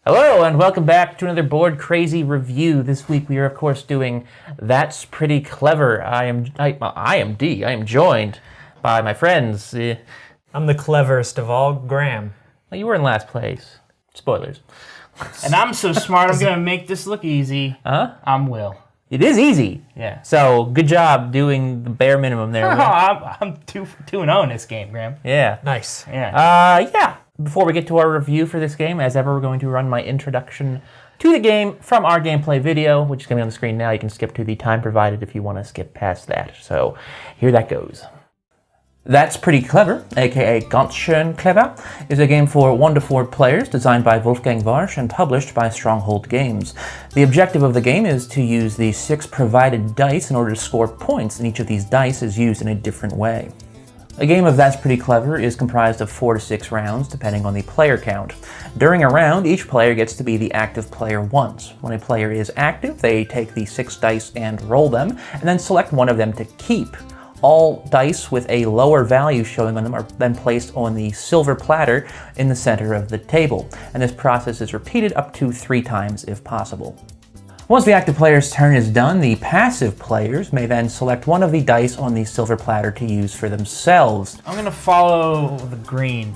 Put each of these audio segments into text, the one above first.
Hello, and welcome back to another Board Crazy review. This week we are, of course, doing That's Pretty Clever. I am D. I am joined by my friends. I'm the cleverest of all, Graham. Well, you were in last place. Spoilers. And I'm so smart, I'm going to make this look easy. Huh? I'm Will. It is easy. Yeah. So, good job doing the bare minimum there. Oh, I'm 2-0 in this game, Graham. Yeah. Nice. Yeah. Before we get to our review for this game, as ever, we're going to run my introduction to the game from our gameplay video, which is going to be on the screen now. You can skip to the time provided if you want to skip past that. So, here that goes. That's Pretty Clever, aka Ganz schön clever, is a game for 1 to 4 players designed by Wolfgang Warsch and published by Stronghold games. The objective of the game is to use the 6 provided dice in order to score points, and each of these dice is used in a different way. A game of That's Pretty Clever is comprised of 4 to 6 rounds, depending on the player count. During a round, each player gets to be the active player once. When a player is active, they take the 6 dice and roll them, and then select one of them to keep. All dice with a lower value showing on them are then placed on the silver platter in the center of the table, and this process is repeated up to 3 times if possible. Once the active player's turn is done, the passive players may then select one of the dice on the silver platter to use for themselves. I'm going to follow the green.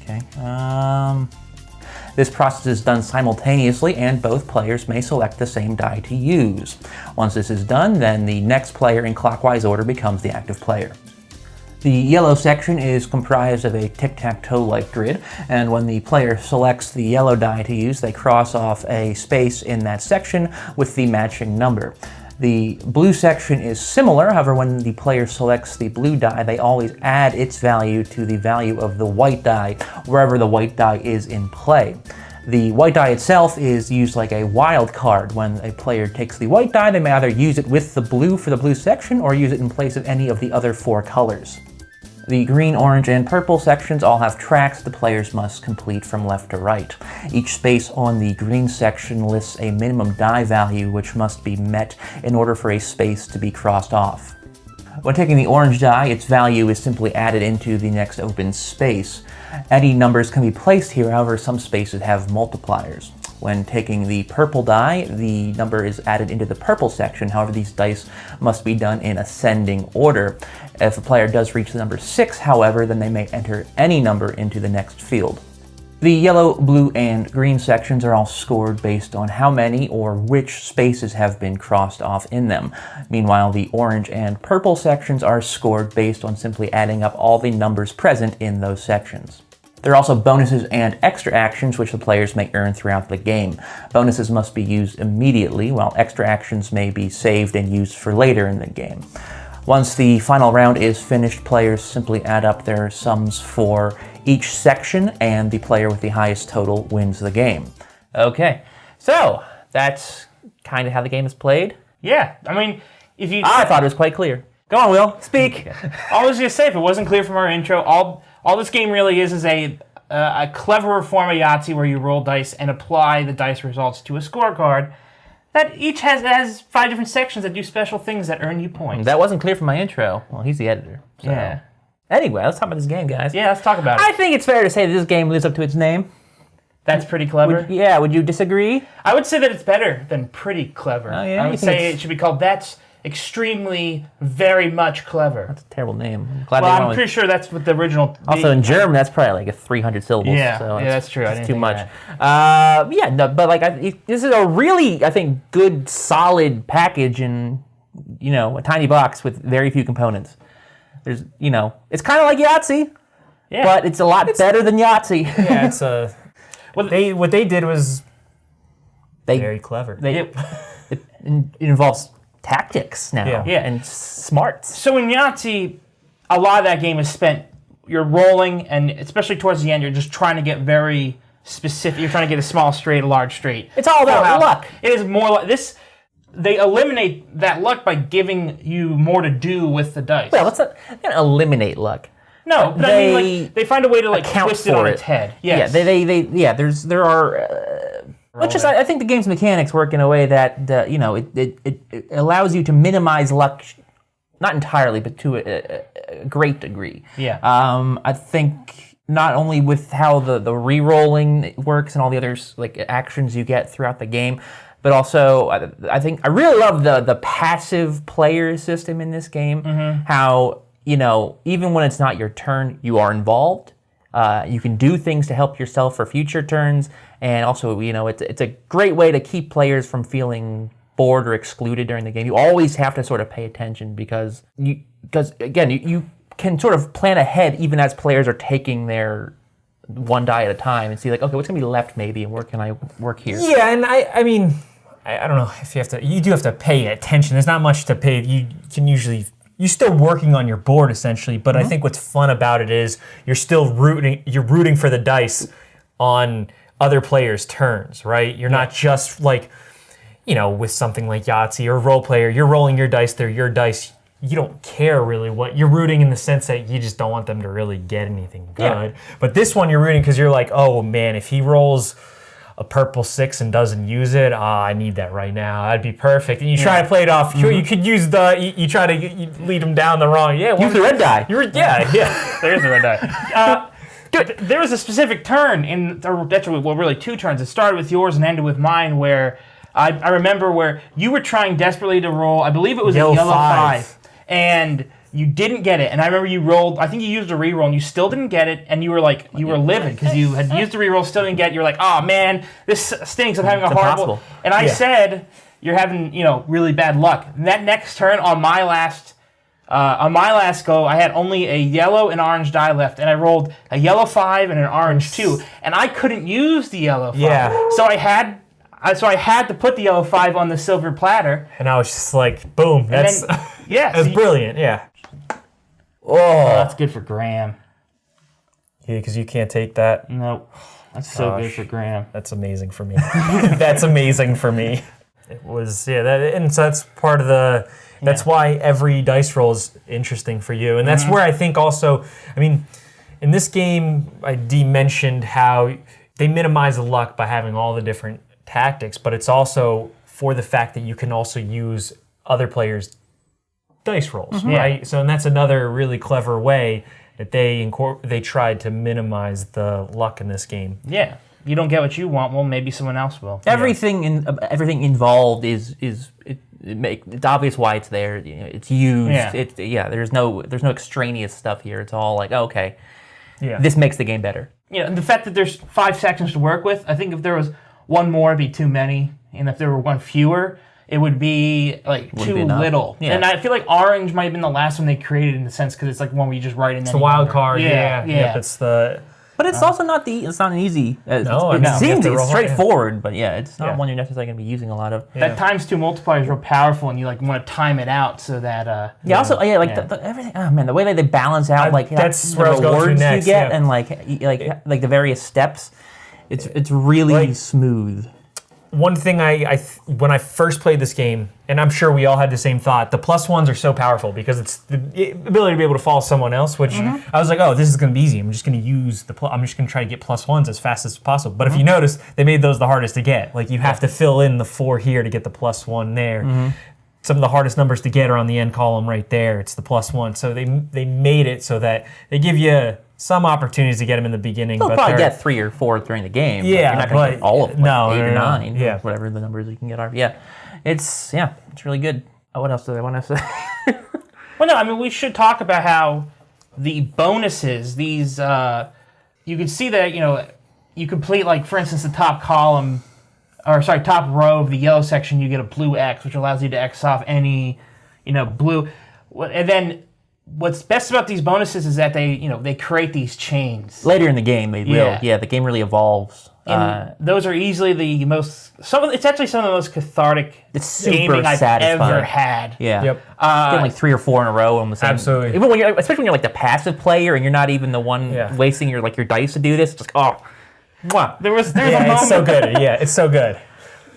Okay. This process is done simultaneously, and both players may select the same die to use. Once this is done, then the next player in clockwise order becomes the active player. The yellow section is comprised of a tic-tac-toe-like grid, and when the player selects the yellow die to use, they cross off a space in that section with the matching number. The blue section is similar, however, when the player selects the blue die, they always add its value to the value of the white die, wherever the white die is in play. The white die itself is used like a wild card. When a player takes the white die, they may either use it with the blue for the blue section, or use it in place of any of the other 4 colors. The green, orange, and purple sections all have tracks the players must complete from left to right. Each space on the green section lists a minimum die value which must be met in order for a space to be crossed off. When taking the orange die, its value is simply added into the next open space. Any numbers can be placed here, however, some spaces have multipliers. When taking the purple die, the number is added into the purple section. However, these dice must be done in ascending order. If a player does reach the number 6, however, then they may enter any number into the next field. The yellow, blue, and green sections are all scored based on how many or which spaces have been crossed off in them. Meanwhile, the orange and purple sections are scored based on simply adding up all the numbers present in those sections. There are also bonuses and extra actions which the players may earn throughout the game. Bonuses must be used immediately, while extra actions may be saved and used for later in the game. Once the final round is finished, players simply add up their sums for each section, and the player with the highest total wins the game. Okay. So, that's kind of how the game is played. Yeah. I mean, if you... I thought it was quite clear. Go on, Will. Speak. I was going to say, if it wasn't clear from our intro, all this game really is a cleverer form of Yahtzee where you roll dice and apply the dice results to a scorecard that each has 5 different sections that do special things that earn you points. That wasn't clear from my intro. Well, he's the editor. So. Yeah. Anyway, let's talk about this game, guys. Yeah, let's talk about it. I think it's fair to say that this game lives up to its name. That's pretty clever. Would you disagree? I would say that it's better than pretty clever. Oh, yeah? I would say it should be called That's Extremely Very Much Clever. That's a terrible name. I'm pretty sure that's what the original... Also, in German, that's probably like 300 syllables. Yeah, so that's true. That's too much. This is a really, I think, good, solid package in, a tiny box with very few components. There's, it's kind of like Yahtzee, but it's a lot better than Yahtzee. Yeah, it's a... What they did was very clever. It involves tactics now Yeah. and smarts. So in Yahtzee, a lot of that game is spent, you're rolling, and especially towards the end, you're just trying to get very specific. You're trying to get a small straight, a large straight. It's all about luck. It is more like this. They eliminate that luck by giving you more to do with the dice. Well, let's not eliminate luck. No, but they find a way to twist it on its head. Yes. I think the game's mechanics work in a way that it allows you to minimize luck, not entirely, but to a great degree. Yeah. I think not only with how the re-rolling works and all the other like actions you get throughout the game, but also I think I really love the passive player system in this game. How, you know, even when it's not your turn, you are involved. You can do things to help yourself for future turns, and also, you know, it's a great way to keep players from feeling bored or excluded during the game. You always have to sort of pay attention because you can sort of plan ahead even as players are taking their one die at a time and see like, okay, what's gonna be left maybe, and where can I work here? Yeah, and I mean, I don't know if you do have to pay attention. There's not much to pay. You're still working on your board essentially, but I think what's fun about it is you're rooting for the dice on other players' turns, right? You're not just like, you know, with something like Yahtzee or Role Player, you're rolling your dice, they're your dice. You don't care really what you're rooting in the sense that you just don't want them to really get anything good. Yeah. But this one you're rooting because you're like, oh man, if he rolls a purple 6 and doesn't use it, I need that right now. That'd be perfect. And you try to play it off. You could use you try to lead him down the wrong. Yeah, use the red die. Yeah. There is the red die. There was a specific turn really 2 turns. It started with yours and ended with mine where I remember where you were trying desperately to roll, I believe it was a yellow 5. And you didn't get it. And I remember you rolled, I think you used a reroll and you still didn't get it. And you were like, you were livid because you had used a reroll, still didn't get it. You're like, oh man, this stinks. I'm having a horrible. Impossible. And I said, you're having, you know, really bad luck. And that next turn on my last go, I had only a yellow and orange die left. And I rolled a yellow 5 and an orange 2. And I couldn't use the yellow 5. Yeah. So I had to put the yellow 5 on the silver platter. And I was just like, boom. That's brilliant. Yeah. Oh, that's good for Graham. Yeah, because you can't take that. Nope. That's so good for Graham. That's amazing for me. That's amazing for me. It was, and so that's part of the, that's why every dice roll is interesting for you. And that's where I think also, I mean, in this game, Dee mentioned how they minimize the luck by having all the different tactics, but it's also for the fact that you can also use other players' dice rolls, right? So, and that's another really clever way that they tried to minimize the luck in this game. Yeah, you don't get what you want, well, maybe someone else will. Everything involved is it's obvious why it's there. You know, it's used. Yeah. There's no extraneous stuff here. It's all like, okay, this makes the game better. Yeah, and the fact that there's 5 sections to work with, I think if there was one more, it'd be too many, and if there were one fewer, it would be like too little. Yeah. And I feel like orange might have been the last one they created in the sense because it's like one where you just write in. It's the wild card. Yeah. Yep, it's the. But it's also not an easy. It seems it's straightforward, but it's not one you're necessarily going to be using a lot of. That ×2 multiplier is real powerful, and you like want to time it out so that. Everything. Oh man, the way that they balance out that's the where I was going to rewards next, you get and like the various steps, it's really smooth. One thing when I first played this game, and I'm sure we all had the same thought, the +1s are so powerful because it's the ability to be able to follow someone else, which I was like, oh, this is going to be easy. I'm just going to use I'm just going to try to get +1s as fast as possible. But if you notice, they made those the hardest to get. Like you have to fill in the 4 here to get the +1 there. Some of the hardest numbers to get are on the end column right there. It's the +1. So they made it so that they give you some opportunities to get them in the beginning. You'll probably get 3 or 4 during the game. Yeah, but you're not going to get all of them. 8 or 9. Yeah. Whatever the numbers you can get are. Yeah. It's really good. What else do I want to say? Well, no, I mean, we should talk about how the bonuses, these, you can see that, you know, you complete, like, for instance, the top column, top row of the yellow section, you get a blue X, which allows you to X off any, blue. And then what's best about these bonuses is that they create these chains. Later in the game, they will. Yeah, the game really evolves. And those are easily the most. It's actually some of the most cathartic gaming I've ever had. Yeah. Yep. Getting like 3 or 4 in a row on the same. Absolutely. Even especially when you're like the passive player and you're not even the one wasting your dice to do this. It's like, wow. There's a moment. It's so good. Yeah, it's so good.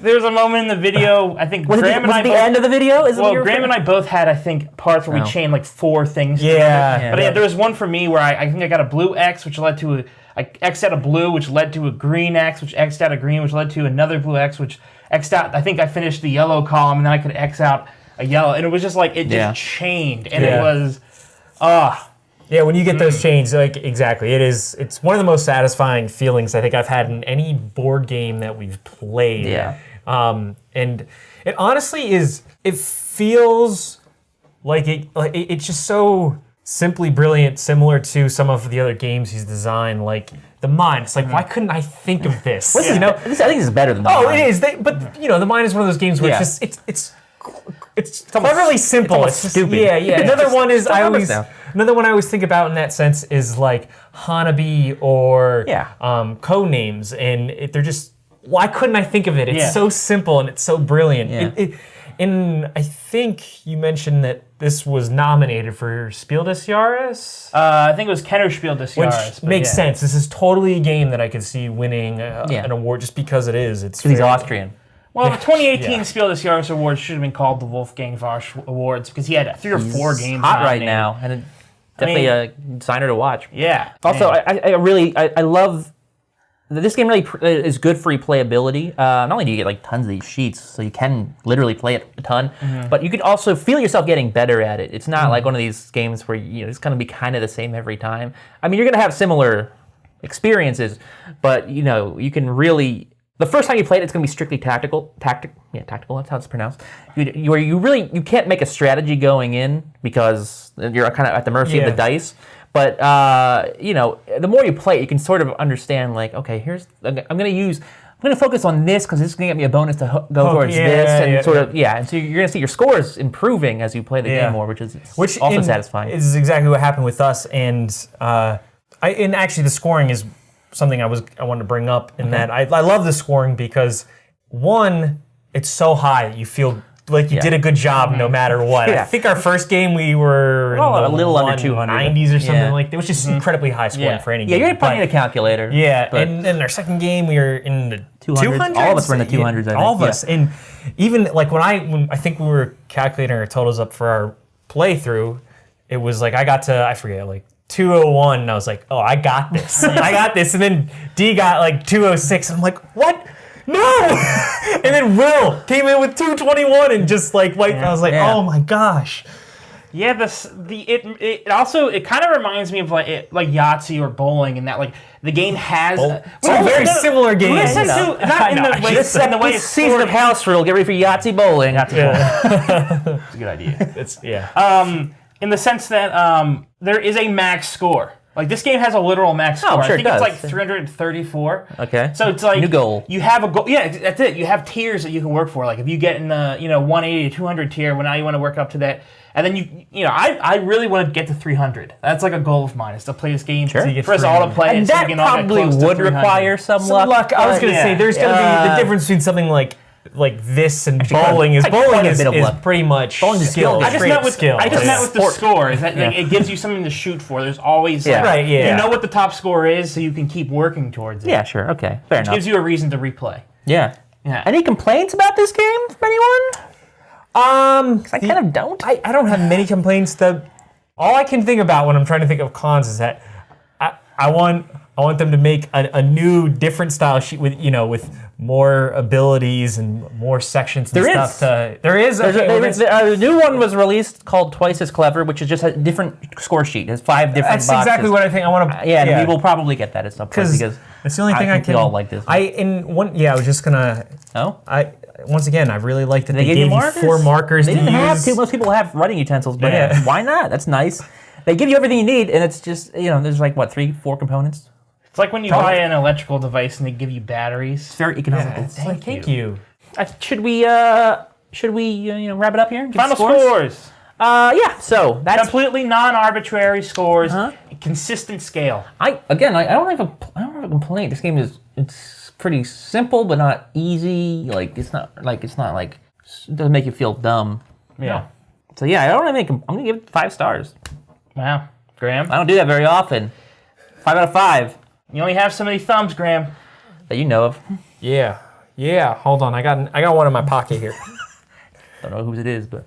There's a moment in the video, I think Graham and I both... end of the video? Graham and I both had, I think, parts where we chained like 4 things. Yeah. But there was one for me where I think I got a blue X, which led to I X'd out a blue, which led to a green X, which X'd out a green, which led to another blue X, which X'd out, I think I finished the yellow column, and then I could X out a yellow. And it was just like, just chained. And it was, Yeah, when you get those chains, like exactly, it's one of the most satisfying feelings I think I've had in any board game that we've played. Yeah. And it honestly is. It feels like it's just so simply brilliant, similar to some of the other games he's designed, like the Mine. It's like, why couldn't I think of this? You know, I think this is better than the Mine. It is. But you know, the Mine is one of those games where it's cleverly simple. It's just stupid. Yeah. Another one is Another one I always think about in that sense is like Hanabi or Codenames, and they're just, why couldn't I think of it? It's so simple and it's so brilliant. Yeah. And I think you mentioned that this was nominated for Spiel des Jahres. I think it was Kenner Spiel des Jahres. Which makes sense. This is totally a game that I could see winning an award just because it is. It's he's Austrian. Well, the 2018 Spiel des Jahres Awards should have been called the Wolfgang Warsch Awards because he had 3 or 4 games. Hot right now, and definitely a designer to watch. Yeah. Also, I love this game. Really is good for replayability. Not only do you get like tons of these sheets, so you can literally play it a ton, but you could also feel yourself getting better at it. It's not like one of these games where it's going to be kind of the same every time. I mean, you're going to have similar experiences, but you can really. The first time you play it, it's going to be strictly tactical. Tactical, that's how it's pronounced. Where you can't make a strategy going in because you're kind of at the mercy of the dice. But the more you play it, you can sort of understand like, okay, I'm going to focus on this because this is going to get me a bonus to go towards this, and and so you're going to see your scores improving as you play the game more, which is also satisfying. Is exactly what happened with us, and actually the scoring is something I wanted to bring up in that I love the scoring because one, it's so high that you feel like you did a good job no matter what. I think our first game we were a little under 200 90s or something like that. It was just incredibly high scoring for any game. Yeah, you're putting in a calculator. Yeah, and then our second game we were in the 200s. All of us were in the 200s. I think. All of us, and even like when I think we were calculating our totals up for our playthrough, it was like I forget like 201, and I was like, oh, I got this. I got this. And then D got like 206, and I'm like, what? No! And then Will came in with 221 and just like wiped. I was like, oh my gosh. Yeah, it kind of reminds me of like Yahtzee or bowling, in that like the game has it's a very similar game. Not in the way this season of house rule. Get ready for Yahtzee bowling. It's a good idea. In the sense that there is a max score. Like, this game has a literal max score. I think it's like 334. Okay. So it's like new goal. You have a goal. Yeah, that's it. You have tiers that you can work for. Like if you get in the 180 to 200 tier, well, now you want to work up to that. And then I really want to get to 300. That's like a goal of mine, is to play this game for us all to play. And that probably would require some luck. I was going to say there's going to be the difference between something like this and bowling is pretty much skill. I just met with the score. Is that it gives you something to shoot for. There's always you know what the top score is, so you can keep working towards it. Yeah, sure, okay, fair enough. It gives you a reason to replay. Yeah. Any complaints about this game from anyone? I kind of don't. I don't have many complaints. All I can think about when I'm trying to think of cons is that I want them to make a new, different style sheet with more abilities and more sections and stuff. There is. A new one was released called Twice as Clever, which is just a different score sheet. It has 5 different boxes. That's exactly what I think. I want to. And we will probably get that at some point because it's the only thing I can. We all like this. I was just gonna. Oh. Once again, I really liked that they gave you 4 markers. They didn't have to. Most people have writing utensils, but why not? That's nice. They give you everything you need, and it's just there's like 3-4 components. It's like when you buy an electrical device and they give you batteries. It's very economical. Thank you. Should we wrap it up here? Final scores. So that's completely non-arbitrary scores, consistent scale. I don't have a complaint. This game it's pretty simple but not easy. It doesn't make you feel dumb. Yeah. So I don't have any. I'm gonna give it 5 stars. Wow, Graham. I don't do that very often. 5 out of 5. You only have so many thumbs, Graham. That you know of. Yeah. Hold on, I got one in my pocket here. Don't know whose it is, but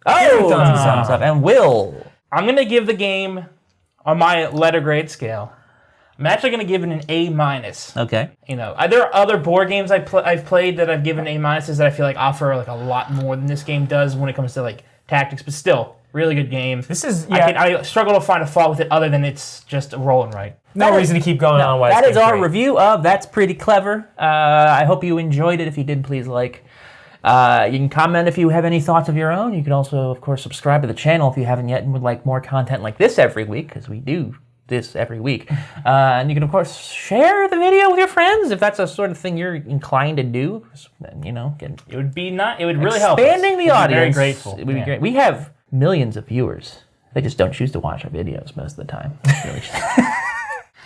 thumbs up. And Will. I'm gonna give the game on my letter grade scale. I'm actually gonna give it an A-. Okay. There are other board games I've played that I've given A-minuses that I feel like offer like a lot more than this game does when it comes to like tactics, but still, really good game. This is I struggle to find a fault with it other than it's just rolling right. No reason to keep going on. Why That this is game's our great. review of That's Pretty Clever. I hope you enjoyed it. If you did, please like. You can comment if you have any thoughts of your own. You can also, of course, subscribe to the channel if you haven't yet and would like more content like this every week, because we do this every week. And you can, of course, share the video with your friends if that's the sort of thing you're inclined to do. You know, It would be it would really help. Expanding the audience. Very grateful. It would be great. We have millions of viewers. They just don't choose to watch our videos most of the time. Really.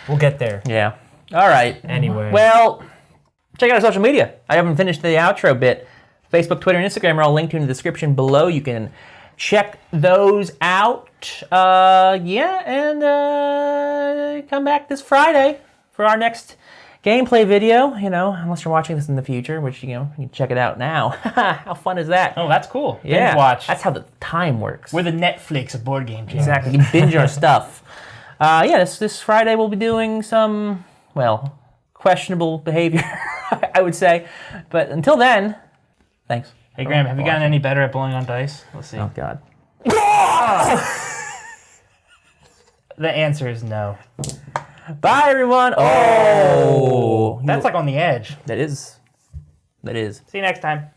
We'll get there. Yeah. All right. Anyway. Well, check out our social media. I haven't finished the outro bit. Facebook, Twitter, and Instagram are all linked in the description below. You can check those out. Come back this Friday for our next gameplay video. You know, unless you're watching this in the future, which, you can check it out now. How fun is that? Oh, that's cool. Yeah. Binge watch. That's how the time works. We're the Netflix of board game channels. Exactly. You can binge our stuff. This Friday we'll be doing some, questionable behavior, I would say. But until then, thanks. Hey, Graham, have you gotten any better at blowing on dice? Let's see. Oh, God. The answer is no. Bye, everyone. Oh. That's like on the edge. That is. See you next time.